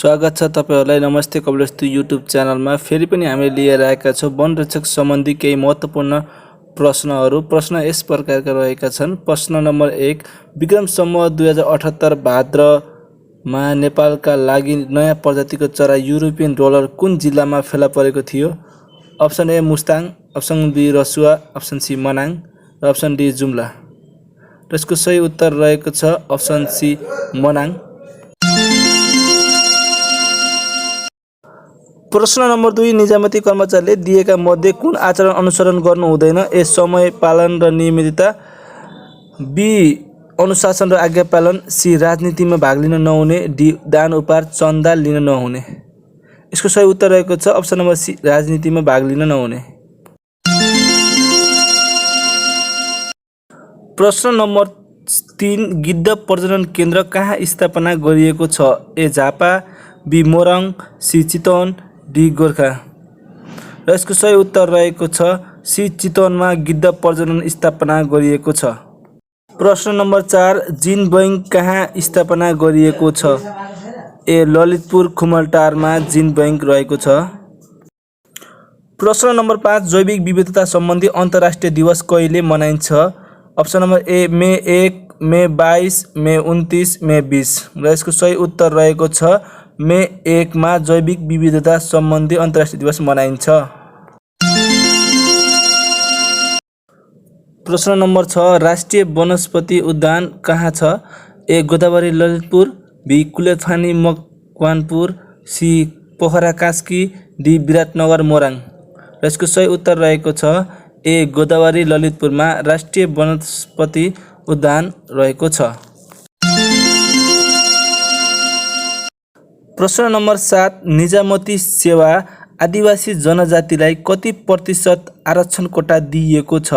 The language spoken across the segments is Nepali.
स्वागत छ तपाईहरुलाई नमस्ते कपिलवस्तु युट्युब च्यानलमा। फेरि पनि हामीले लिएर आएका छौं वनरक्षक सम्बन्धी केही महत्त्वपूर्ण प्रश्नहरू। प्रश्न यस प्रकारका रहेका छन्। प्रश्न नम्बर 1, विक्रम सम्वत 2078 भाद्रमा नेपालका लागि नयाँ प्रजातिको चरा युरोपियन रोलर कुन जिल्लामा फेला परेको थियो? Option A Mustang, option B Rasuwa, option C Manang र अप्सन डी जुम्ला। त्यसको सही उत्तर रहेको छ अप्सन सी मनाङ। प्रश्न नम्बर 2, निजामती कर्मचारीले दिएका मध्ये कुन आचरण अनुसरण गर्नु हुँदैन? ए समय पालन र नियमितता, बी अनुशासन र आज्ञा पालन, सी राजनीतिमा भाग लिन नहुने, डी दान उपहार चन्दा लिन नहुने। यसको सही उत्तर रहेको छ अप्सन नम्बर सी राजनीतिमा भाग लिन नहुने। प्रश्न नम्बर 3, गिद्ध प्रजनन केन्द्र कहाँ स्थापना गरिएको छ? A Jhapa, B Morang, C Chitwan, D Gorkha. र यसको सही उत्तर रहेको छ सी चितवनमा गिद्ध प्रजनन स्थापना गरिएको छ। प्रश्न नम्बर 4, जिन बैंक कहाँ स्थापना गरिएको छ? ए ललितपुर खुमलटारमा जिन बैंक रहेको छ। प्रश्न नम्बर 5, जैविक विविधता सम्बन्धी अन्तर्राष्ट्रिय दिवस कहिले मनाइन्छ? अप्सन नम्बर ए मे 1, मे 22, मे 29, मे 20। र यसको सही उत्तर रहेको छ मे 1 मा जैविक विविधता सम्बन्धी अन्तर्राष्ट्रिय दिवस मनाइन्छ। प्रश्न नम्बर 6, राष्ट्रिय वनस्पति उद्यान कहाँ छ? A Godavari Lalitpur, B Kulekhani Makwanpur, C Pokhara Kaski, D Biratnagar Morang. र यसको सही उत्तर रहेको छ ए गोदावरी ललितपुरमा राष्ट्रिय वनस्पति उद्यान रहेको छ। प्रश्न नम्बर 7, निजामती सेवा आदिवासी जनजातिलाई कति प्रतिशत आरक्षण कोटा दिइएको छ?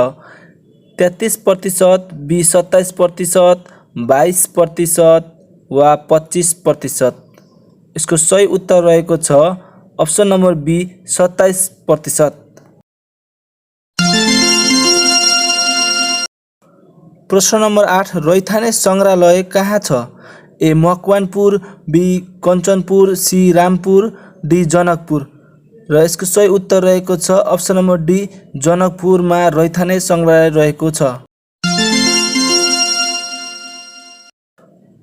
33%, बी 27%, 22% वा 25%। यसको सही उत्तर रहेको छ अप्सन नम्बर बी 27%। प्रश्न नम्बर 8, रैथाने संग्रहालय कहाँ छ? A Makwanpur, B Kanchanpur, C Rampur, D Janakpur. र यसको सही उत्तर रहेको छ अप्सन नम्बर डी जनकपुरमा रैथाने संग्रहालय रहेको छ।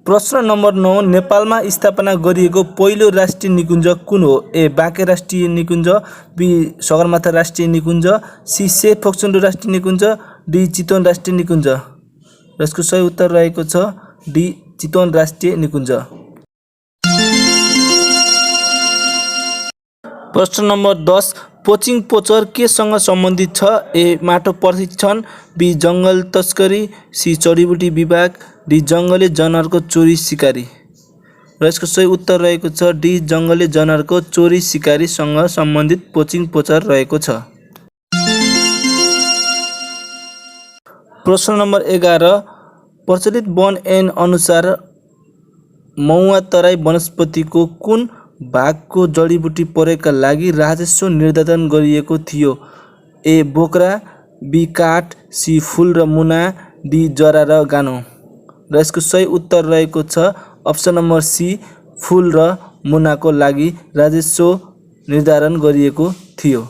प्रश्न नम्बर 9, नेपालमा स्थापना गरिएको पहिलो राष्ट्रिय निकुञ्ज कुन हो? ए बाँके राष्ट्रिय निकुञ्ज, बी सगरमाथा राष्ट्रिय निकुञ्ज, सी सेरफोक्सुन्डो राष्ट्रिय निकुञ्ज, डी चितवन राष्ट्रिय निकुञ्ज। र यसको सही उत्तर रहेको छ डी चितवन राष्ट्रिय निकुञ्ज। प्रश्न नम्बर 10, पोचिङ पोचर केसँग सम्बन्धित छ? ए माटो प्रशिक्षण, बी जङ्गल तस्करी, सी जडीबुटी विभाग, डी जङ्गली जनावरको चोरी सिकारी। र यसको सही उत्तर रहेको छ डी जङ्गली जनावरको चोरी सिकारीसँग सम्बन्धित पोचिङ पोचर रहेको छ। प्रश्न नम्बर 11, प्रचलित वन ऐन अनुसार महुवा तराई वनस्पतिको कुन भागको जडीबुटी प्रयोगका लागि राजस्व निर्धारण गरिएको थियो? ए बोक्रा, बी काठ, सी फूल र मुना, डी जरा र गानो। र यसको सही उत्तर रहेको छ अप्सन नम्बर सी फूल र मुनाको लागि राजस्व निर्धारण गरिएको थियो।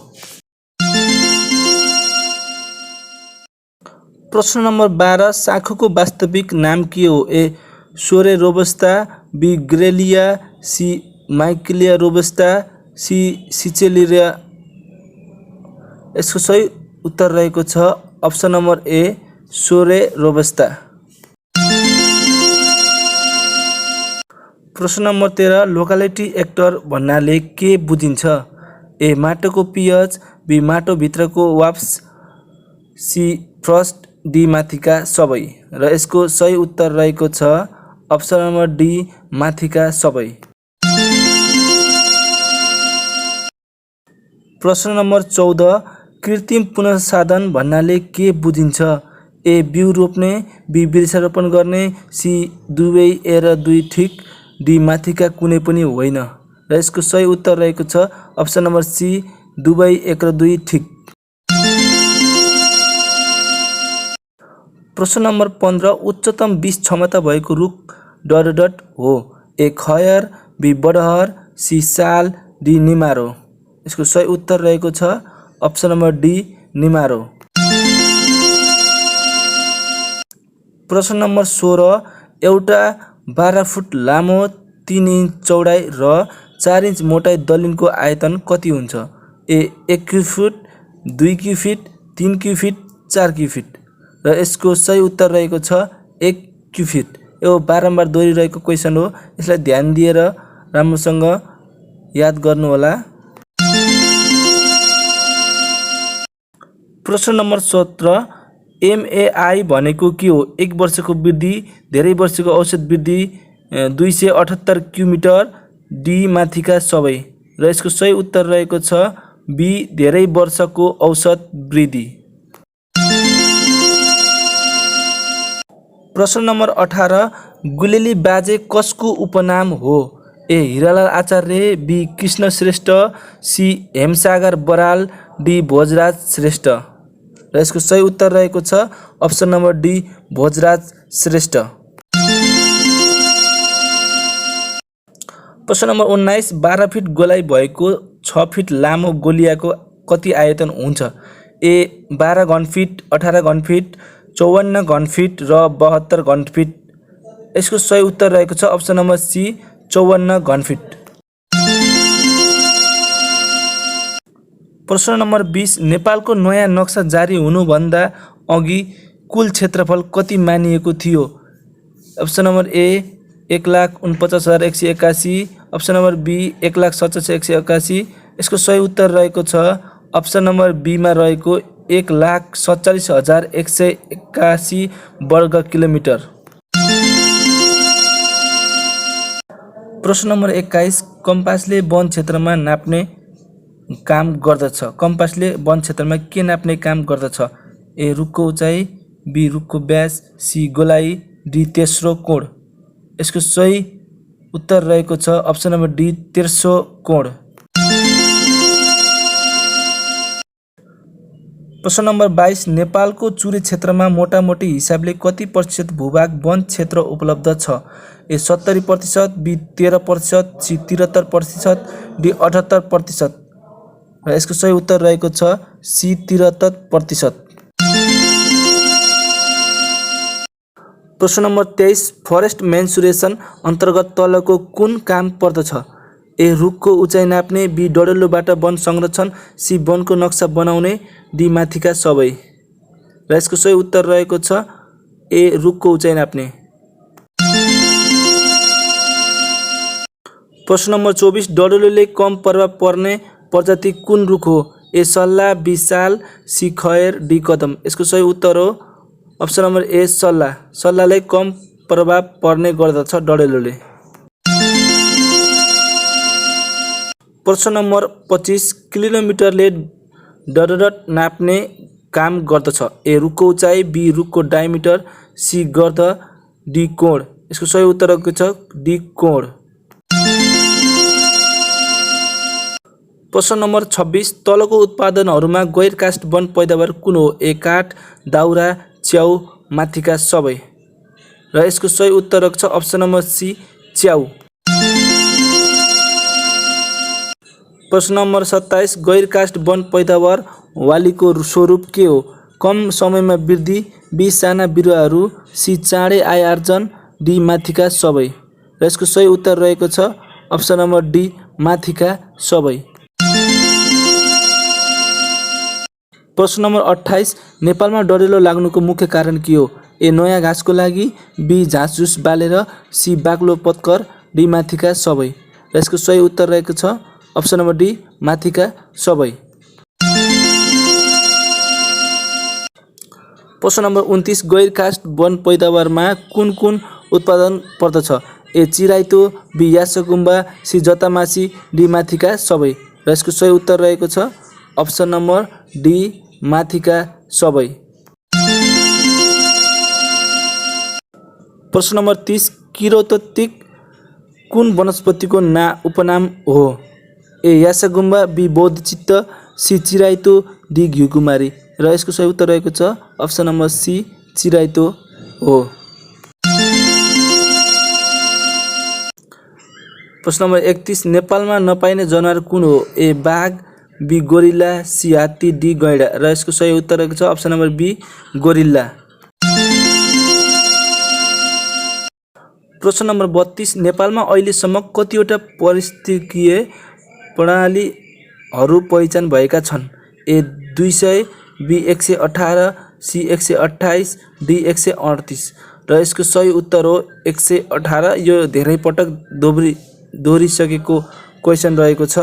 प्रश्न नम्बर 12, साँखोको वास्तविक नाम के हो? A Shorea robusta, B Grevillea, C Michelia robusta, C सिचेलिया। यसको सही उत्तर रहेको छ अप्सन नम्बर ए सोरे रोबस्टा। प्रश्न नम्बर 13, लोकालिटी एक्टर भन्नाले के बुझिन्छ? ए माटोको पिएच, बी माटो भित्रको वाप्स, सी फ्रस्ट, डी माथिका सबै। र यसको सही उत्तर रहेको छ अप्सन नम्बर डी माथिका सबै। प्रश्न नम्बर 14, कृत्रिम पुनर्साधन भन्नाले के बुझिन्छ? ए बिउ रोप्ने, बी वृक्षारोपण गर्ने, सी दुवै ए र दुई ठिक, डी माथिका कुनै पनि होइन। र यसको सही उत्तर रहेको छ अप्सन नम्बर सी दुवै 1 र 2 ठिक। प्रश्न नम्बर 15, उच्चतम विष क्षमता भएको रुख डडडट हो? ए खयर, बी बडहर, सी साल, डी निमारो। यसको सही उत्तर रहेको छ अप्सन नम्बर डी निमारो। प्रश्न नम्बर 16 एउटा 12 फुट लामो 3 इन्च चौडाइ र 4 इन्च मोटाइ दलिनको आयतन कति हुन्छ? ए 1 क्युफिट, 2 क्युफिट, 3 क्युफिट, 4 क्युफिट। र यसको सही उत्तर रहेको छ 1 क्युफिट। यो बारम्बार दोहोरिरहेको क्वेसन हो, यसलाई ध्यान दिएर राम्रोसँग याद गर्नुहोला। प्रश्न नम्बर 17 एमएआई भनेको के हो? 1 वर्षको वृद्धि, धेरै वर्षको औसत वृद्धि, 278 किलोमिटर, डी माथिका सबै। र यसको सही उत्तर रहेको छ बी धेरै वर्षको औसत वृद्धि। प्रश्न नम्बर 18 गुलेली बाजे कसको उपनाम हो? A Hiralal Acharya, B Krishna Shrestha, C Hemsagar Baral, D Bhojraj Shrestha. र यसको सही उत्तर रहेको छ option number D Bhojraj Shrestha. प्रश्न नम्बर 19 12 फिट गोलाइ भएको 6 फिट लामो गोलियाको कति आयतन हुन्छ? ए 12 घनफिट, 18 घनफिट, 54 घनफिट र 72 घनफिट। यसको सही उत्तर रहेको छ अप्सन नम्बर सी 54 घनफिट। प्रश्न नम्बर 20 नेपालको नयाँ नक्सा जारी हुनुभन्दा अघि कुल क्षेत्रफल कति मानिएको थियो? Option number A 1,49,181, option number B 1,87,181। यसको सही उत्तर रहेको छ अप्सन नम्बर बीमा रहेको 1,47,181 वर्ग किलोमिटर। प्रश्न नम्बर 21 कम्पासले वन क्षेत्रमा नाप्ने काम गर्दछ। कम्पासले वन क्षेत्रमा के नाप्ने काम गर्दछ? ए रुखको उचाइ, बी रुखको व्यास, सी गोलाइ, डी तेस्रो कोण। यसको सही उत्तर रहेको छ अप्सन नम्बर डी तेस्रो कोण। प्रश्न नम्बर 22 नेपालको चुरे क्षेत्रमा मोटामोटी हिसाबले कति प्रतिशत भूभाग वन क्षेत्र उपलब्ध छ? ए 70%, बी 13%, सी 73%, डी 78%। र यसको सही उत्तर रहेको छ सी 73%। प्रश्न नम्बर 23 फरेस्ट मेन्सुरेसन अन्तर्गत तलको कुन काम पर्दछ? ए रुखको उचाइ नाप्ने, बी डडेलोबाट वन संरक्षण, सी वनको नक्सा बनाउने, डी माथिका सबै। र यसको सही उत्तर रहेको छ ए रुखको उचाइ नाप्ने। प्रश्न नम्बर 24 डडेलोले कम प्रभाव पर्ने प्रजाति कुन रुख हो? ए सल्ला, बी साल, सी खयर, डी कदम। यसको सही उत्तर हो अप्सन नम्बर ए सल्ला। सल्लालाई कम प्रभाव पर्ने गर्दछ डडेलोले। प्रश्न नम्बर 25 किलोमिटरले डडरट नाप्ने काम गर्दछ। ए रुखको उचाइ, बी रुखको डायमिटर, सी गर्द, डी कोण। यसको सही उत्तर रहेको छ डी कोण। प्रश्न नम्बर 26 तलको उत्पादनहरूमा गैर काष्ठ वन पैदावार कुन हो? ए काठ, दाउरा, च्याउ, माथिका सबै। र यसको सही उत्तर रहेको छ अप्सन नम्बर सी च्याउ। प्रश्न नम्बर 27 गैर काष्ठ वन पैदावार वालीको स्वरूप के हो? कम समयमा वृद्धि, बी साना बिरुवाहरू, सी चाँडै आय आर्जन, डी माथिका सबै। र यसको सही उत्तर रहेको छ अप्सन नम्बर डी माथिका सबै। प्रश्न नम्बर 28 नेपालमा डडेलो लाग्नुको मुख्य कारण के हो? ए नयाँ घाँसको लागि, बी झाँसझुस बालेर, सी बाक्लो पत्कर, डी माथिका सबै। र यसको सही उत्तर रहेको छ अप्सन नम्बर डी माथिका सबै। प्रश्न नम्बर 29 गैर काष्ठ वन पैदावारमा कुन कुन उत्पादन पर्दछ? ए चिराइतो, बी यासगुम्बा, सी जतामासी, डी माथिका सबै। र यसको सही उत्तर रहेको छ अप्सन नम्बर डी माथिका सबै। प्रश्न नम्बर 30 किरातोत्तिक कुन वनस्पतिको उपनाम हो? ए यासगुम्बा, बी बौद्धचित्त, सी चिराइतो, डी घिउकुमारी। र यसको सही उत्तर रहेको छ अप्सन नम्बर सी चिराइतो हो। प्रश्न नम्बर 31 नेपालमा नपाइने जनावर कुन हो? ए बाघ, बी गोरिल्ला, सी हात्ती, डी गैंडा। र यसको सही उत्तर रहेको छ अप्सन नम्बर बी गोरिल्ला। प्रश्न नम्बर 32 नेपालमा अहिलेसम्म कतिवटा पारिस्थितिकीय प्रणालीहरू पहिचान भएका छन्? ए 200, बी 118, सी 128, डी 138। र यसको सही उत्तर हो 118। यो धेरै पटक दोहोरिसकेको क्वेसन रहेको छ।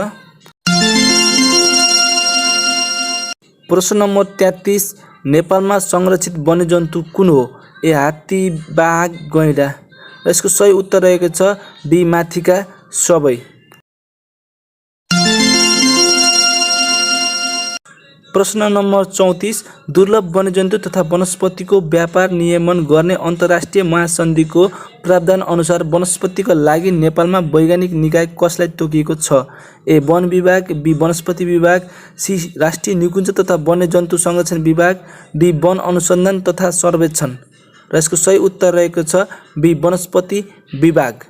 प्रश्न नम्बर 33 नेपालमा संरक्षित वन्यजन्तु कुन हो? ए हात्ती, बाघ, गैंडा। र यसको सही उत्तर रहेको छ डी माथिका सबै। प्रश्न नम्बर 34 दुर्लभ वन्यजन्तु तथा वनस्पतिको व्यापार नियमन गर्ने अन्तर्राष्ट्रिय महासन्धिको प्रावधान अनुसार वनस्पतिका लागि नेपालमा वैज्ञानिक निकाय कसलाई तोकिएको छ? ए वन विभाग, बी वनस्पति विभाग, सी राष्ट्रिय निकुञ्ज तथा वन्यजन्तु संरक्षण विभाग, डी वन अनुसन्धान तथा सर्वेक्षण। र यसको सही उत्तर रहेको छ बी वनस्पति विभाग।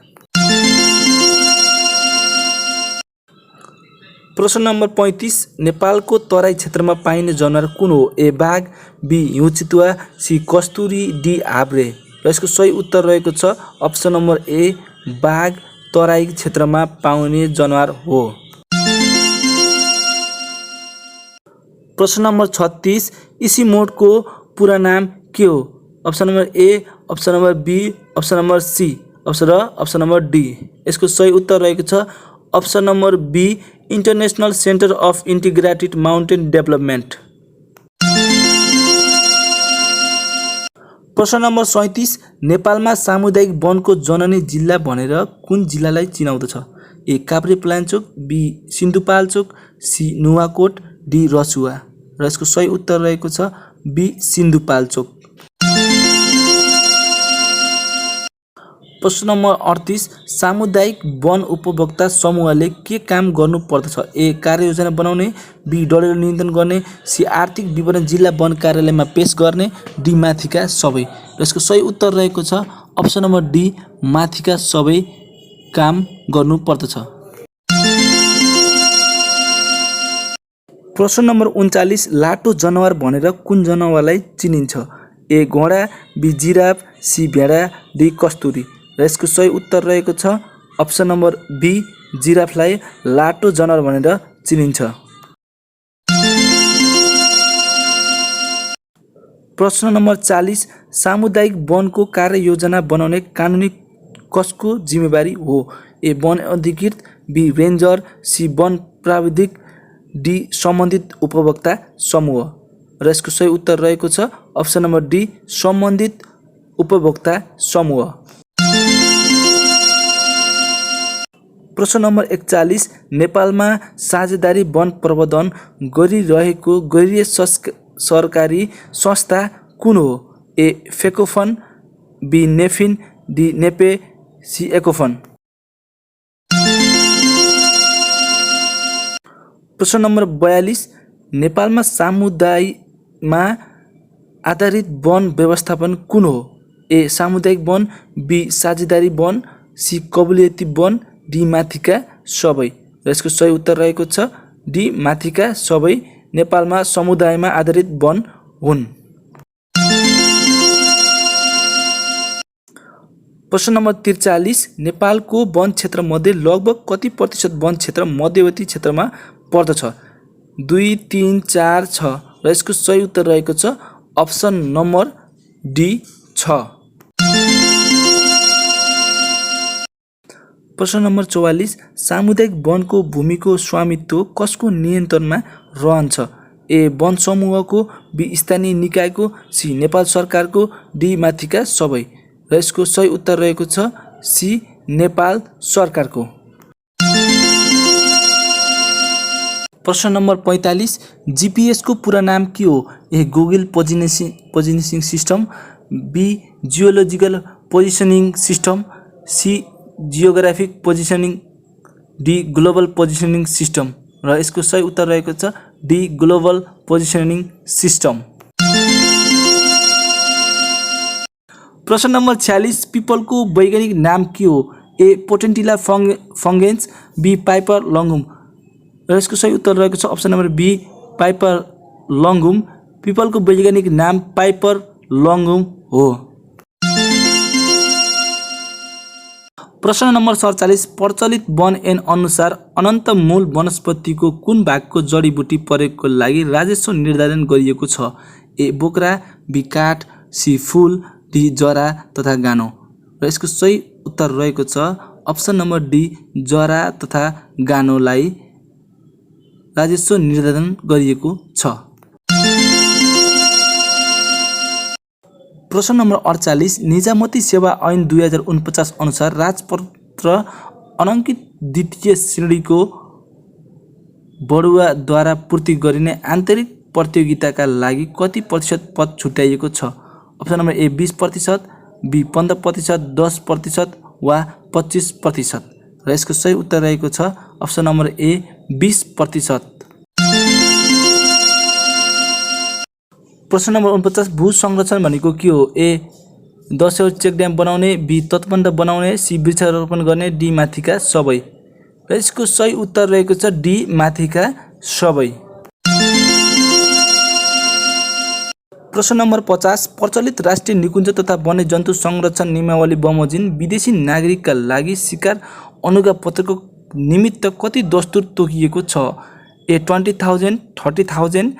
प्रश्न नम्बर 35 नेपालको तराई क्षेत्रमा पाइने जनावर कुन हो? ए बाघ, बी हिउँ चितुवा, सी कस्तुरी, डी हाब्रे। र यसको सही उत्तर रहेको छ अप्सन नम्बर ए बाघ तराई क्षेत्रमा पाउने जनावर हो। प्रश्न नम्बर 36 इसिमोडको पूरा नाम के हो? Option number A, option number B, option number C, option number D. यसको सही उत्तर रहेको छ option number B international centre of integrated mountain development. प्रश्न नम्बर 37 नेपालमा सामुदायिक वनको जननी जिल्ला भनेर कुन जिल्लालाई चिनाउँदछ? A Kavrepalanchok, B Sindhupalchok, C Nuwakot, D Rasuwa. र यसको सही उत्तर रहेको छ बी सिन्धुपाल्चोक। प्रश्न नम्बर 38 सामुदायिक वन उपभोक्ता समूहले के काम गर्नु पर्दछ? ए कार्ययोजना बनाउने, बी डडेलो नियन्त्रण गर्ने, सी आर्थिक विवरण जिल्ला वन कार्यालयमा पेश गर्ने, डी माथिका सबै। र यसको सही उत्तर रहेको छ अप्सन नम्बर डी माथिका सबै काम गर्नु पर्दछ। प्रश्न नम्बर 39 लाटो जनावर भनेर कुन जनावरलाई चिनिन्छ? ए घोडा, बी जिराफ, सी भेडा, डी कस्तुरी। र यसको सही उत्तर रहेको छ अप्सन नम्बर बी जिराफलाई लाटो जनावर भनेर चिनिन्छ। प्रश्न नम्बर 40 सामुदायिक वनको कार्ययोजना बनाउने कानुनी कसको जिम्मेवारी हो? ए वन अधिकृत, बी रेन्जर, सी वन प्राविधिक, डी सम्बन्धित उपभोक्ता समूह। र यसको सही उत्तर रहेको छ अप्सन नम्बर डी सम्बन्धित उपभोक्ता समूह। प्रश्न नम्बर 41 नेपालमा साझेदारी वन प्रबन्धन गरिरहेको गैर सरकारी संस्था कुन हो? ए फेकोफन, बी नेफिन, डी नेपे, सी एकोफन। प्रश्न नम्बर 42 नेपालमा समुदायमा आधारित वन व्यवस्थापन कुन हो? ए सामुदायिक वन, बी साझेदारी वन, सी कबुलियती वन, डी माथिका सबै। र यसको सही उत्तर रहेको छ डी माथिका सबै नेपालमा समुदायमा आधारित वन हुन्। प्रश्न नम्बर 43 नेपालको वन क्षेत्र मध्ये लगभग कति प्रतिशत वन क्षेत्र मध्यवर्ती क्षेत्रमा पर्दछ? 2, 3, 4, 6। र यसको सही उत्तर रहेको छ अप्सन नम्बर डी 6। प्रश्न नम्बर 44 सामुदायिक वनको भूमिको स्वामित्व कसको नियन्त्रणमा रहन्छ? ए वन समूहको, बी स्थानीय निकायको, सी नेपाल सरकारको, डी माथिका सबै। र यसको सही उत्तर रहेको छ सी नेपाल सरकारको। प्रश्न नम्बर 45 जीपीएसको पूरा नाम के हो? A Google positioning system, B geological positioning system, C geographic positioning, D global positioning system. र यसको सही उत्तर रहेको छ डी ग्लोबल पोजिसनिङ सिस्टम। प्रश्न नम्बर 46 पिपलको वैज्ञानिक नाम के हो? A Potentilla fulgens, B Piper longum. र यसको सही उत्तर रहेको छ option number B Piper longum. पिपलको वैज्ञानिक नाम पाइपर लङ्गुम हो। प्रश्न नम्बर 47 प्रचलित वन ऐन अनुसार अनन्त मूल वनस्पतिको कुन भागको जडीबुटी प्रयोगको लागि राजस्व निर्धारण गरिएको छ? ए बोक्रा, बी काठ, सी फूल, डी जरा तथा गानो। र यसको सही उत्तर रहेको छ अप्सन नम्बर डी जरा तथा गानोलाई राजस्व निर्धारण गरिएको छ। प्रश्न नम्बर 48 निजामती सेवा ऐन 2049 अनुसार राजपत्र अनङ्कित द्वितीय श्रेणीको बढुवाद्वारा पूर्ति गरिने आन्तरिक प्रतियोगिताका लागि कति प्रतिशत पद छुट्याइएको छ? अप्सन नम्बर ए 20%, बी 15%, 10% वा 25%। र यसको सही उत्तर रहेको छ अप्सन नम्बर ए 20%। प्रश्न नम्बर 49 भू संरक्षण भनेको के हो? ए 10 चेक ड्याम बनाउने, बी तटबन्ध बनाउने, सी वृक्षारोपण गर्ने, डी माथिका सबै। र यसको सही उत्तर रहेको छ डी माथिका सबै। प्रश्न नम्बर 50 प्रचलित राष्ट्रिय निकुञ्ज तथा वन्यजन्तु संरक्षण नियमावली बमोजिम विदेशी नागरिकका लागि शिकार अनुज्ञापत्रको निमित्त कति दस्तुर तोकिएको छ? ए 20,000, 30,000,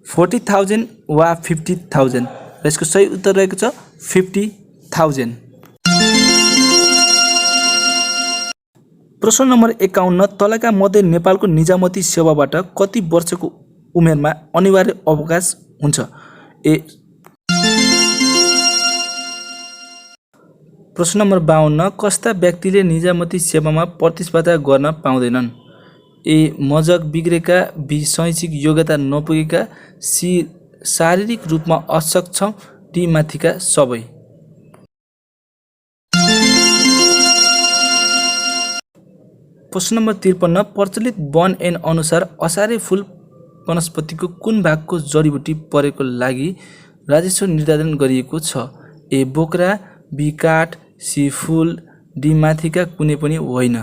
40,000 वा 50,000। र यसको सही उत्तर रहेको छ 50,000। प्रश्न नम्बर 51 तलका मध्ये नेपालको निजामती सेवाबाट कति वर्षको उमेरमा अनिवार्य अवकाश हुन्छ? ए प्रश्न नम्बर 52 कस्ता व्यक्तिले निजामती सेवामा प्रतिस्पर्धा गर्न पाउँदैनन्? ए मजक बिग्रेका, बी शैक्षिक योग्यता नपुगेका, सी शारीरिक रूपमा असक्षम, डी माथिका सबै। प्रश्न नम्बर 53 प्रचलित वन ऐन अनुसार असारे फूल वनस्पतिको कुन भागको जडीबुटी प्रयोगको लागि राजस्व निर्धारण गरिएको छ? ए बोक्रा, बी काठ, सी फूल, डी माथिका कुनै पनि होइन।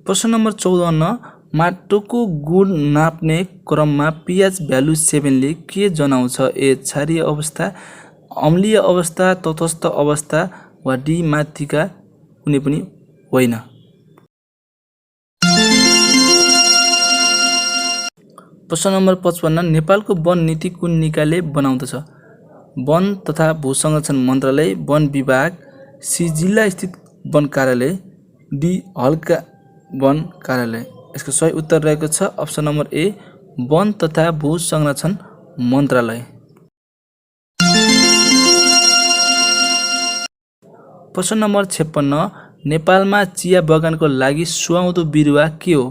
प्रश्न नम्बर 54 माटोको गुण नाप्ने क्रममा pH भ्यालु 7 ले के जनाउँछ? ए क्षारीय अवस्था, अम्लीय अवस्था, तटस्थ अवस्था वा डी माथिका कुनै पनि होइन। प्रश्न नम्बर 55 नेपालको वन नीति कुन निकायले बनाउँदछ? वन तथा भू संरक्षण मन्त्रालय, वन विभाग, सी जिल्ला स्थित वन कार्यालय, डी हल्का वन कार्यालय। यसको सही उत्तर रहेको छ अप्सन नम्बर ए वन तथा भू संरक्षण मन्त्रालय। प्रश्न नम्बर 56 नेपालमा चिया बगानको लागि सुहाउँदो बिरुवा के हो?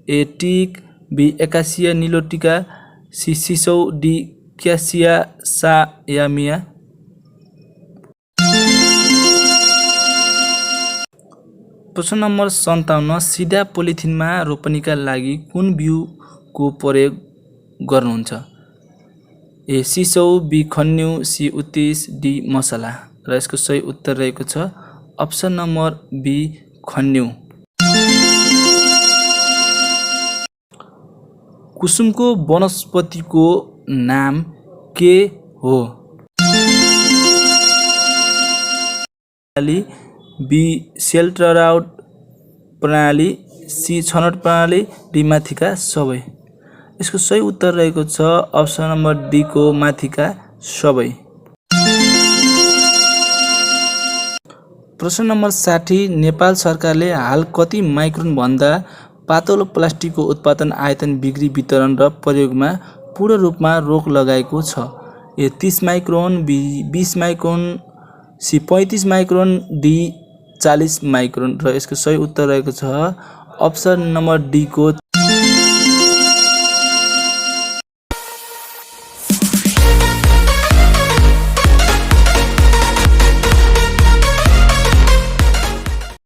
ए टिक, बी एकासिया निलोटिका, सी सिसौ, डी क्यासिया सायामिया। प्रश्न नम्बर 57 सिधा पोलिथिनमा रोपनीका लागि कुन बिउको प्रयोग गर्नुहुन्छ? ए सिसौ, बी खन्यु, सी उत्तिस, डी मसला। र यसको सही उत्तर रहेको छ अप्सन नम्बर बी खन्यु। कुसुमको वनस्पतिको नाम के हो? बी सेल्टराउट प्रणाली, सी छनौट प्रणाली, डी माथिका सबै। यसको सही उत्तर रहेको छ अप्सन नम्बर डी को माथिका सबै। प्रश्न नम्बर 60 नेपाल सरकारले हाल कति माइक्रोन भन्दा पातलो प्लास्टिकको उत्पादन, आयतन, बिक्री, वितरण र प्रयोगमा पूर्ण रूपमा रोक लगाएको छ? A 30 micron, B 20 micron, C 35 micron, D 40 micron. र यसको सही उत्तर रहेको छ अप्सन नम्बर डी को